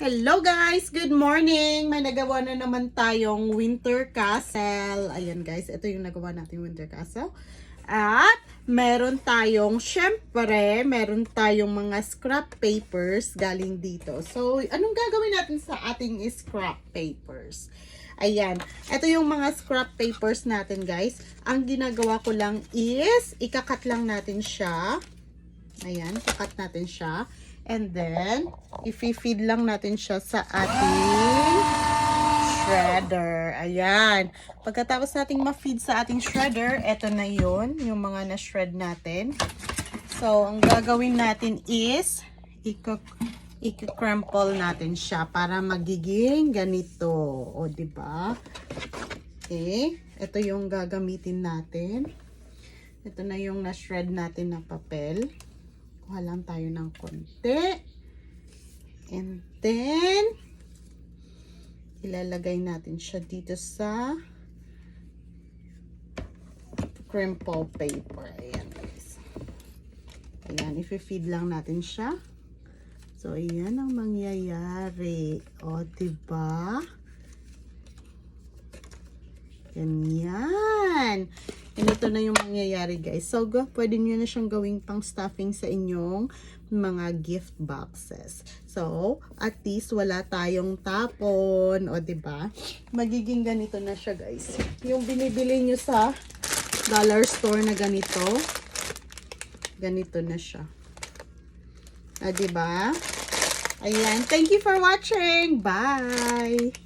Hello guys! Good morning! May nagawa na naman tayong winter castle. Ayan guys, ito yung nagawa natin winter castle. At meron tayong, syempre, meron tayong mga scrap papers galing dito. So, anong gagawin natin sa ating scrap papers? Ayan, ito yung mga scrap papers natin guys. Ang ginagawa ko lang is, ikakat lang natin siya. Ayan, kakat natin siya. And then, i-feed lang natin siya sa ating shredder. Ayan. Pagkatapos nating ma-feed sa ating shredder, eto na yun, yung mga na-shred natin. So, ang gagawin natin is, i-crumple natin siya para magiging ganito. O, diba? Okay. Ito yung gagamitin natin. Ito na yung na-shred natin na papel. Kuha lang tayo ng konti. And then, ilalagay natin siya dito sa crumple paper. Ayan guys. Ayan, i-feed lang natin siya. So, ayan ang mangyayari. O, diba? Ganyan. And ito na yung mangyayari guys. So, pwede nyo na siyang gawing pang stuffing sa inyong mga gift boxes. So, at least wala tayong tapon. O, diba? Magiging ganito na siya guys. Yung binibili nyo sa dollar store na ganito. Ganito na siya. O, diba? Ayan. Thank you for watching. Bye!